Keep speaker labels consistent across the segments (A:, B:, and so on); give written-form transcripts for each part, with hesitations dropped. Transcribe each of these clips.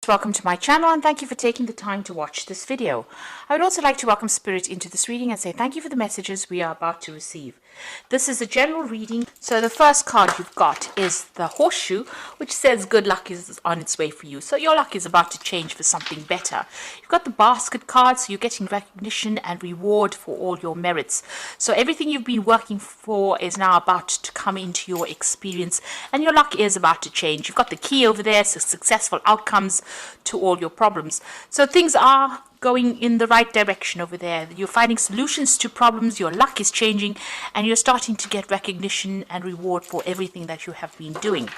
A: Welcome to my channel and thank you for taking the time to watch this video. I would also like to welcome Spirit into this reading and say thank you for the messages we are about to receive. This is a general reading, so the first card you've got is the horseshoe, which says good luck is on its way for you. So your luck is about to change for something better. You've got the basket card, so you're getting recognition and reward for all your merits. So everything you've been working for is now about to come into your experience and your luck is about to change. You've got the key over there, so successful outcomes to all your problems. So things are going in the right direction over there. You're finding solutions to problems, your luck is changing, and you're starting to get recognition and reward for everything that you have been doing.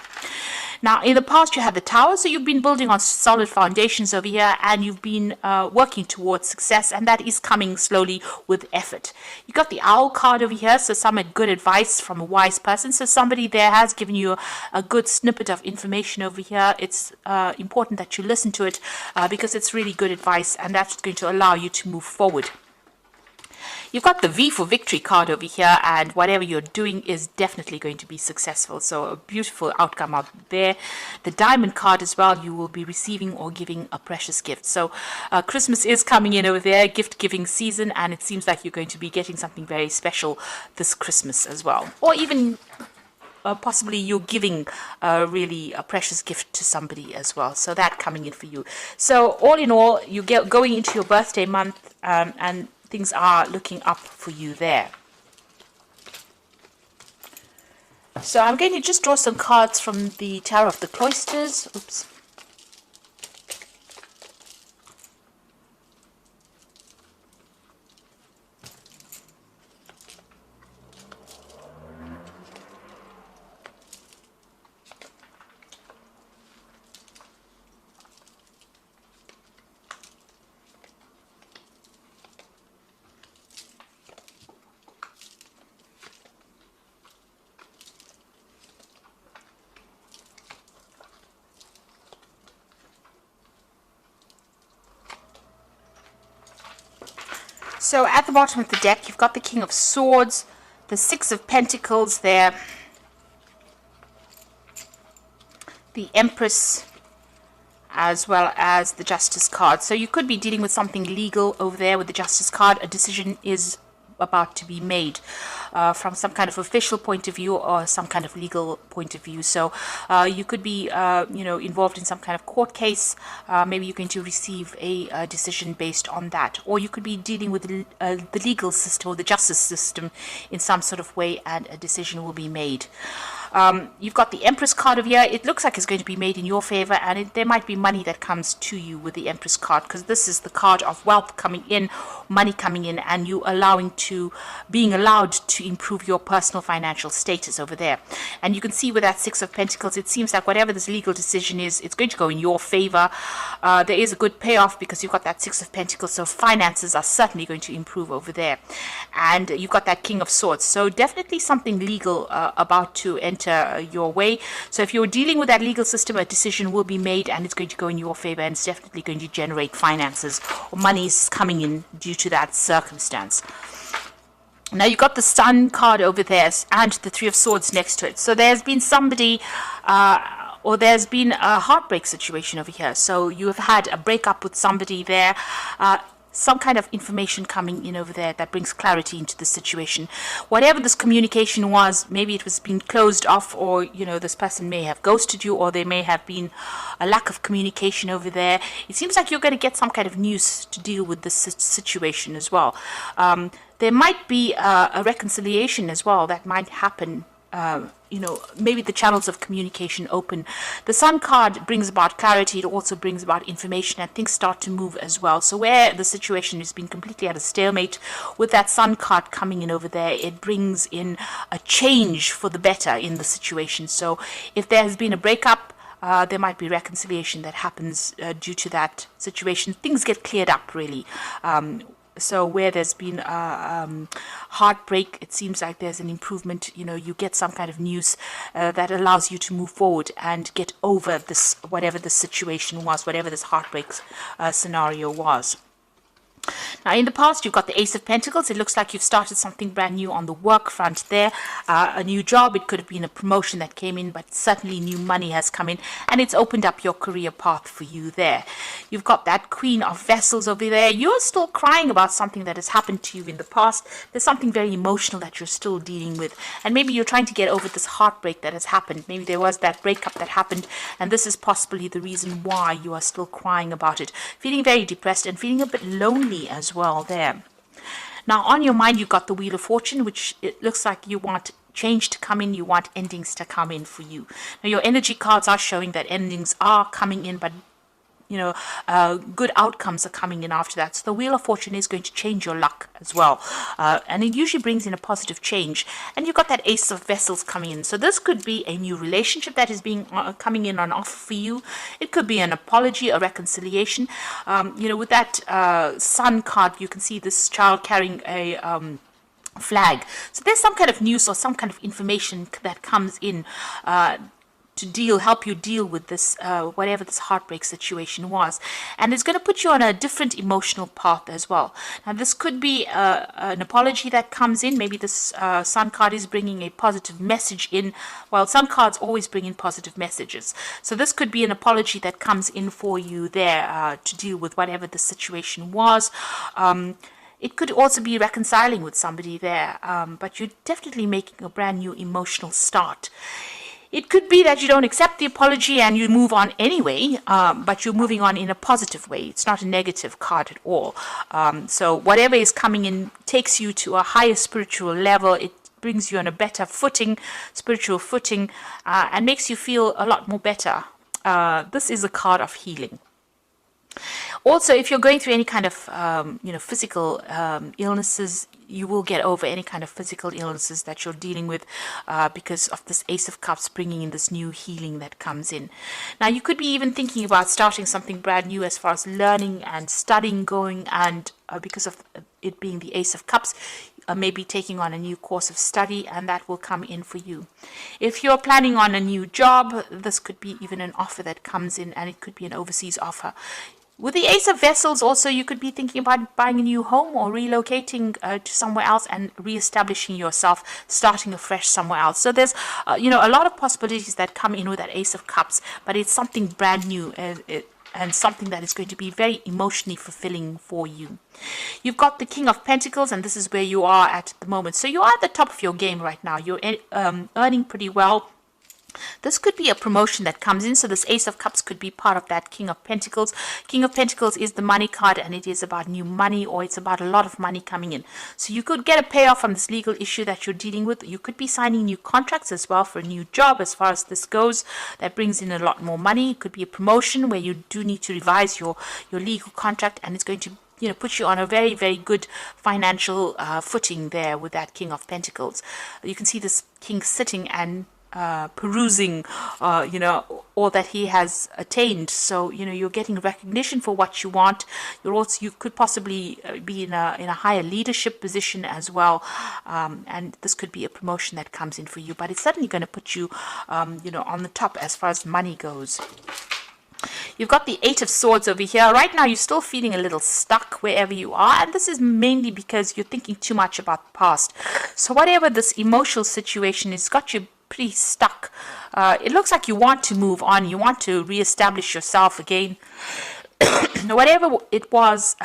A: Now, in the past, you had the tower, so you've been building on solid foundations over here, and you've been working towards success, and that is coming slowly with effort. You got the owl card over here, so some good advice from a wise person. So somebody there has given you a good snippet of information over here. It's important that you listen to it because it's really good advice, and that's going to allow you to move forward. You've got the V for victory card over here, and whatever you're doing is definitely going to be successful. So a beautiful outcome out there. The diamond card as well, you will be receiving or giving a precious gift. So Christmas is coming in over there, gift giving season, and it seems like you're going to be getting something very special this Christmas as well. Or even possibly you're giving really a precious gift to somebody as well. So that coming in for you. So all in all, you get going into your birthday month and things are looking up for you there. So I'm going to just draw some cards from the Tarot of the Closters. Oops. So at the bottom of the deck, you've got the King of Swords, the Six of Pentacles there, the Empress, as well as the Justice card. So you could be dealing with something legal over there with the Justice card. A decision is about to be made from some kind of official point of view or some kind of legal point of view. So you could be involved in some kind of court case. Maybe you're going to receive a decision based on that, or you could be dealing with the legal system or the justice system in some sort of way, and a decision will be made. You've got the Empress card over here. It looks like it's going to be made in your favor, and there might be money that comes to you with the Empress card, because this is the card of wealth coming in, money coming in, and you being allowed to improve your personal financial status over there. And you can see with that Six of Pentacles, it seems like whatever this legal decision is, it's going to go in your favor. There is a good payoff because you've got that Six of Pentacles, so finances are certainly going to improve over there. And you've got that King of Swords, so definitely something legal about to enter your way. So if you're dealing with that legal system, a decision will be made and it's going to go in your favor, and it's definitely going to generate finances or money is coming in due to that circumstance. Now you've got the Sun card over there and the Three of Swords next to it. So there's been somebody or there's been a heartbreak situation over here. So you have had a breakup with somebody there. Some kind of information coming in over there that brings clarity into the situation. Whatever this communication was, maybe it was being closed off, or this person may have ghosted you, or there may have been a lack of communication over there. It seems like you're going to get some kind of news to deal with this situation as well. There might be a reconciliation as well that might happen. Maybe the channels of communication open. The Sun card brings about clarity. It also brings about information, and things start to move as well. So where the situation has been completely at a stalemate, with that Sun card coming in over there, it brings in a change for the better in the situation. So if there has been a breakup, there might be reconciliation that happens due to that situation. Things get cleared up, really. So where there's been heartbreak, it seems like there's an improvement. You get some kind of news that allows you to move forward and get over this, whatever the situation was, whatever this heartbreak scenario was. Now, in the past, you've got the Ace of Pentacles. It looks like you've started something brand new on the work front there. A new job. It could have been a promotion that came in, but certainly new money has come in, and it's opened up your career path for you there. You've got that Queen of Vessels over there. You're still crying about something that has happened to you in the past. There's something very emotional that you're still dealing with, and maybe you're trying to get over this heartbreak that has happened. Maybe there was that breakup that happened, and this is possibly the reason why you are still crying about it, feeling very depressed and feeling a bit lonely as well there. Now, on your mind, you've got the Wheel of Fortune, which it looks like you want change to come in, you want endings to come in for you. Now, your energy cards are showing that endings are coming in, but good outcomes are coming in after that. So the Wheel of Fortune is going to change your luck as well. And it usually brings in a positive change. And you've got that Ace of Vessels coming in. So this could be a new relationship that is being coming in on offer for you. It could be an apology, a reconciliation. With that Sun card, you can see this child carrying a flag. So there's some kind of news or some kind of information that comes in to help you deal with this, whatever this heartbreak situation was. And it's going to put you on a different emotional path as well. Now, this could be an apology that comes in. Maybe this Sun card is bringing a positive message in. Well, Sun cards always bring in positive messages. So this could be an apology that comes in for you there to deal with whatever the situation was. It could also be reconciling with somebody there, but you're definitely making a brand new emotional start. It could be that you don't accept the apology and you move on anyway, but you're moving on in a positive way. It's not a negative card at all. So whatever is coming in takes you to a higher spiritual level. It brings you on a better footing, spiritual footing, and makes you feel a lot more better. This is a card of healing. Also, if you're going through any kind of, physical illnesses, you will get over any kind of physical illnesses that you're dealing with because of this Ace of Cups bringing in this new healing that comes in. Now, you could be even thinking about starting something brand new as far as learning and studying going, and because of it being the Ace of Cups, maybe taking on a new course of study, and that will come in for you. If you're planning on a new job, this could be even an offer that comes in, and it could be an overseas offer. With the Ace of Vessels, also, you could be thinking about buying a new home or relocating to somewhere else and reestablishing yourself, starting afresh somewhere else. So there's, a lot of possibilities that come in with that Ace of Cups, but it's something brand new and something that is going to be very emotionally fulfilling for you. You've got the King of Pentacles, and this is where you are at the moment. So you are at the top of your game right now. You're earning pretty well. This could be a promotion that comes in. So this Ace of Cups could be part of that King of Pentacles. King of Pentacles is the money card, and it is about new money, or it's about a lot of money coming in. So you could get a payoff from this legal issue that you're dealing with. You could be signing new contracts as well for a new job as far as this goes. That brings in a lot more money. It could be a promotion where you do need to revise your legal contract, and it's going to put you on a very, very good financial footing there with that King of Pentacles. You can see this king sitting and perusing all that he has attained. So you're getting recognition for what you want. You could possibly be in a higher leadership position as well, and this could be a promotion that comes in for you, but it's certainly going to put you on the top as far as money goes. You've got the Eight of Swords over here. Right now, you're still feeling a little stuck wherever you are, and this is mainly because you're thinking too much about the past. So whatever this emotional situation has got you pretty stuck. It looks like you want to move on. You want to reestablish yourself again. Whatever it was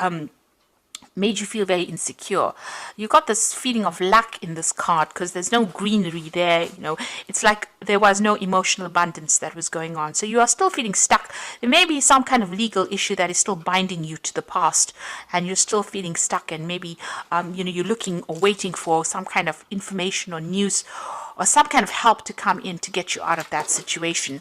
A: made you feel very insecure. You got this feeling of lack in this card because there's no greenery there. It's like there was no emotional abundance that was going on. So you are still feeling stuck. There may be some kind of legal issue that is still binding you to the past, and you're still feeling stuck, and maybe you're looking or waiting for some kind of information or news or some kind of help to come in to get you out of that situation.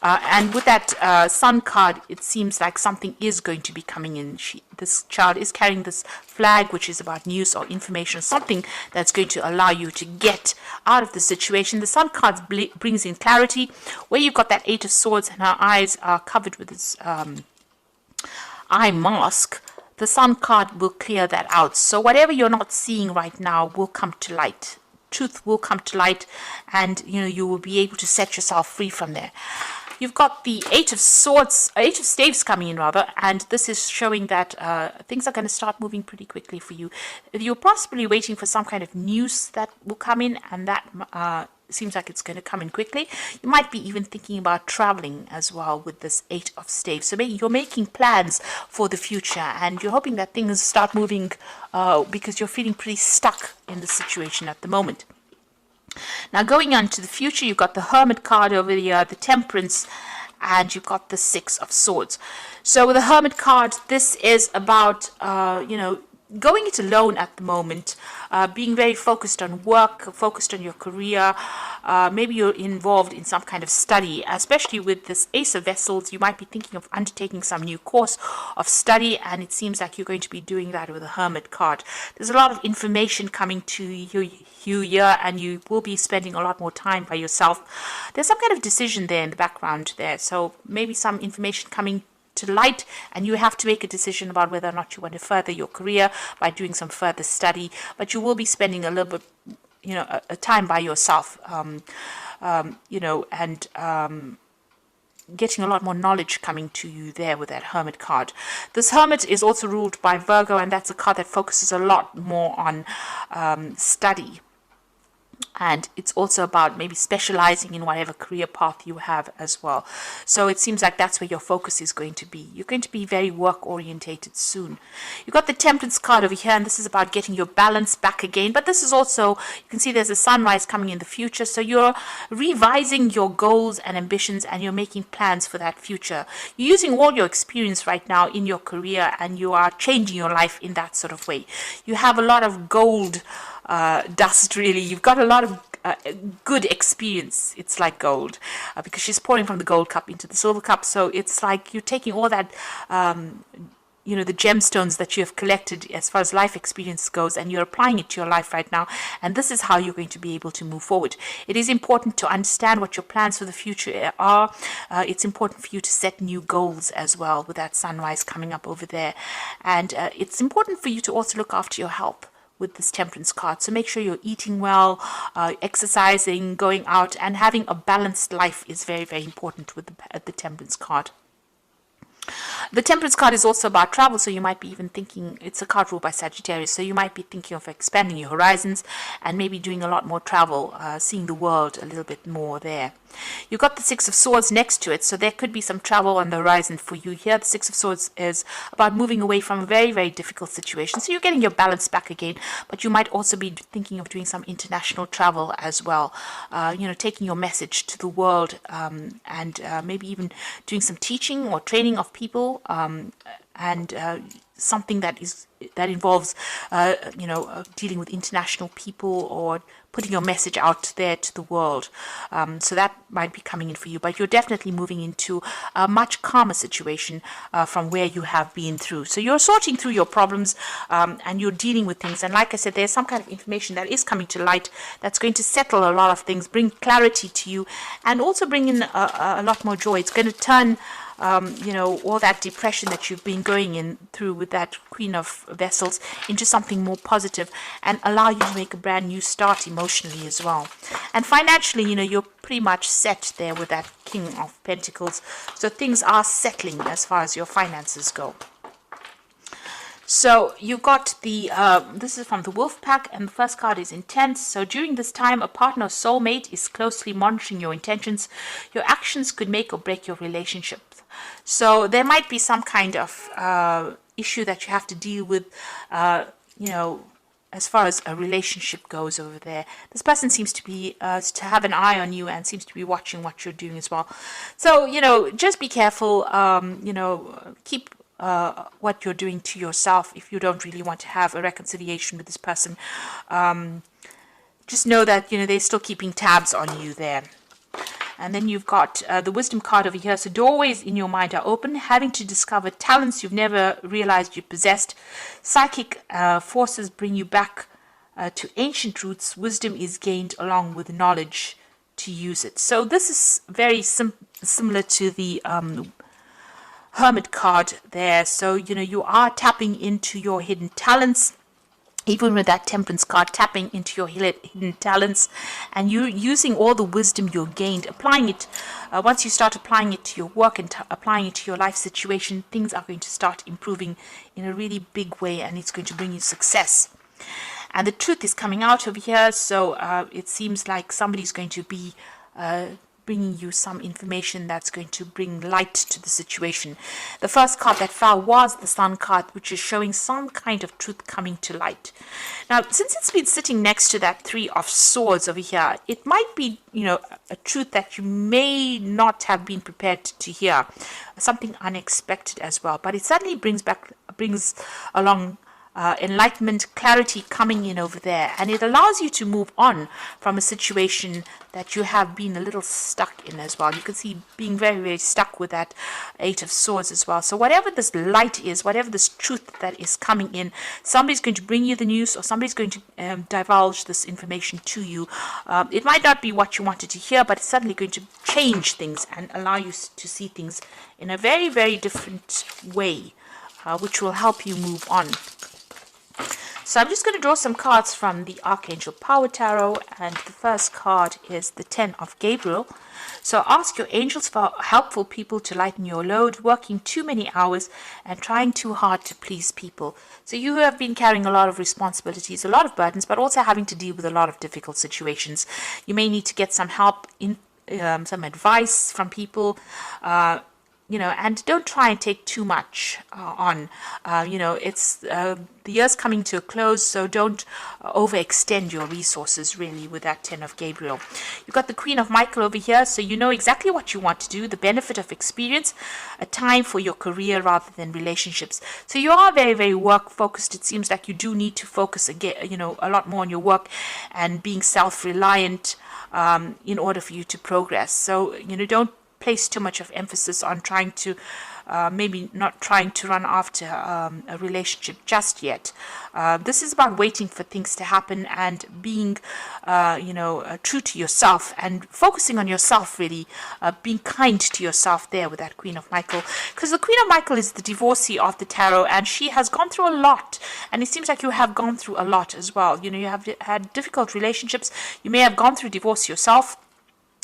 A: And with that Sun card, it seems like something is going to be coming in. This child is carrying this flag, which is about news or information, something that's going to allow you to get out of the situation. The Sun card brings in clarity, where you've got that Eight of Swords and her eyes are covered with this eye mask. The Sun card will clear that out. So whatever you're not seeing right now will come to light. Truth will come to light, and you will be able to set yourself free from there. You've got the Eight of Swords, Eight of Staves coming in rather, and this is showing that things are going to start moving pretty quickly for you. You're possibly waiting for some kind of news that will come in, and that seems like it's going to come in quickly. You might be even thinking about traveling as well with this Eight of Staves. So maybe you're making plans for the future, and you're hoping that things start moving because you're feeling pretty stuck in the situation at the moment. Now going on to the future, you've got the Hermit card over here, the Temperance, and you've got the Six of Swords. So with the Hermit card, this is about, going it alone at the moment, being very focused on work, focused on your career. Maybe you're involved in some kind of study, especially with this Ace of Vessels. You might be thinking of undertaking some new course of study, and it seems like you're going to be doing that with the Hermit card. There's a lot of information coming to you here, and you will be spending a lot more time by yourself. There's some kind of decision there in the background there, so maybe some information coming to light, and you have to make a decision about whether or not you want to further your career by doing some further study. But you will be spending a little bit, a time by yourself, and getting a lot more knowledge coming to you there with that Hermit card. This Hermit is also ruled by Virgo, and that's a card that focuses a lot more on study. And it's also about maybe specializing in whatever career path you have as well. So it seems like that's where your focus is going to be. You're going to be very work orientated soon. You've got the Temperance card over here, and this is about getting your balance back again. But this is also, you can see there's a sunrise coming in the future. So you're revising your goals and ambitions, and you're making plans for that future. You're using all your experience right now in your career, and you are changing your life in that sort of way. You have a lot of gold dust, really. You've got a lot of good experience. It's like gold, because she's pouring from the gold cup into the silver cup. So it's like you're taking all that the gemstones that you have collected as far as life experience goes, and you're applying it to your life right now, and this is how you're going to be able to move forward. It is important to understand what your plans for the future are. It's important for you to set new goals as well with that sunrise coming up over there, and it's important for you to also look after your health with this Temperance card. So make sure you're eating well, exercising, going out, and having a balanced life is very, very important with the Temperance card. The Temperance card is also about travel, so you might be even thinking, it's a card ruled by Sagittarius, so you might be thinking of expanding your horizons and maybe doing a lot more travel, seeing the world a little bit more there. You've got the Six of Swords next to it, so there could be some travel on the horizon for you here. The Six of Swords is about moving away from a very, very difficult situation, so you're getting your balance back again, but you might also be thinking of doing some international travel as well, taking your message to the world, and maybe even doing some teaching or training of people, and something that involves dealing with international people, or putting your message out there to the world. So that might be coming in for you, but you're definitely moving into a much calmer situation from where you have been through. So you're sorting through your problems, and you're dealing with things. And like I said, there's some kind of information that is coming to light that's going to settle a lot of things, bring clarity to you, and also bring in a lot more joy. It's going to turn all that depression that you've been going in through with that Queen of Vessels into something more positive, and allow you to make a brand new start emotionally as well. And financially, you're pretty much set there with that King of Pentacles. So things are settling as far as your finances go. So you got the, this is from the Wolf Pack, and the first card is Intense. So during this time, a partner or soulmate is closely monitoring your intentions. Your actions could make or break your relationship. So there might be some kind of issue that you have to deal with, as far as a relationship goes over there. This person seems to be, to have an eye on you, and seems to be watching what you're doing as well. So, just be careful, keep what you're doing to yourself if you don't really want to have a reconciliation with this person. Just know that, they're still keeping tabs on you there. And then you've got the Wisdom card over here. So doorways in your mind are open, having to discover talents you've never realized you possessed. Psychic forces bring you back to ancient roots. Wisdom is gained along with knowledge to use it. So this is very similar to the Hermit card there. So, you are tapping into your hidden talents. even with that Temperance card, tapping into your hidden talents, and you using all the wisdom you gained, applying it. Once you start applying it to your work and applying it to your life situation, things are going to start improving in a really big way, and it's going to bring you success. And the truth is coming out over here, so it seems like somebody's going to be bringing you some information that's going to bring light to the situation. The first card that fell was the Sun card, which is showing some kind of truth coming to light. Now, since it's been sitting next to that Three of Swords over here, it might be, a truth that you may not have been prepared to hear, something unexpected as well. But it suddenly brings along enlightenment, clarity coming in over there, and it allows you to move on from a situation that you have been a little stuck in as well. You can see being very, very stuck with that Eight of Swords as well. So whatever this light is, whatever this truth that is coming in, somebody's going to bring you the news, or somebody's going to divulge this information to you. It might not be what you wanted to hear, but it's suddenly going to change things and allow you to see things in a very, very different way, which will help you move on. So I'm just going to draw some cards from the Archangel Power Tarot, and the first card is the Ten of Gabriel. So ask your angels for helpful people to lighten your load, working too many hours and trying too hard to please people. So you have been carrying a lot of responsibilities, a lot of burdens, but also having to deal with a lot of difficult situations. You may need to get some help, some advice from people, and don't try and take too much on. It's the year's coming to a close, so don't overextend your resources really with that Ten of Gabriel. You've got the Queen of Michael over here, so you know exactly what you want to do, the benefit of experience, a time for your career rather than relationships. So you are very, very work focused. It seems like you do need to focus again, a lot more on your work and being self-reliant in order for you to progress. So, don't place too much of emphasis on trying to maybe not trying to run after a relationship just yet. This is about waiting for things to happen and being true to yourself and focusing on yourself, really being kind to yourself there with that Queen of Michael, because the Queen of Michael is the divorcee of the tarot, and she has gone through a lot, and it seems like you have gone through a lot as well. You have had difficult relationships, you may have gone through divorce yourself.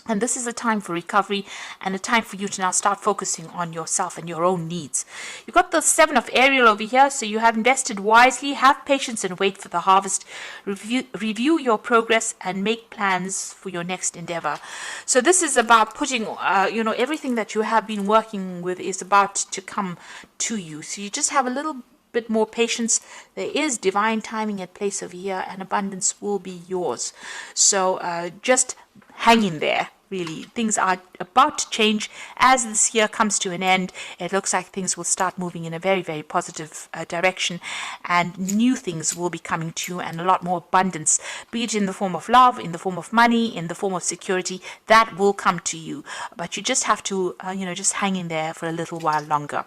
A: And this is a time for recovery and a time for you to now start focusing on yourself and your own needs. You've got the Seven of Ariel over here, so you have invested wisely. Have patience and wait for the harvest. Review your progress and make plans for your next endeavor. So this is about putting, everything that you have been working with is about to come to you. So you just have a little bit more patience. There is divine timing at place over here, and abundance will be yours. So just hang in there. Really, things are about to change as this year comes to an end. It looks like things will start moving in a very, very positive direction, and new things will be coming to you, and a lot more abundance, be it in the form of love, in the form of money, in the form of security, that will come to you. But you just have to, just hang in there for a little while longer.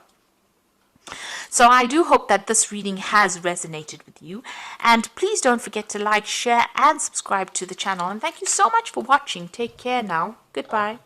A: So I do hope that this reading has resonated with you, and please don't forget to like, share and subscribe to the channel, and thank you so much for watching. Take care now. Goodbye.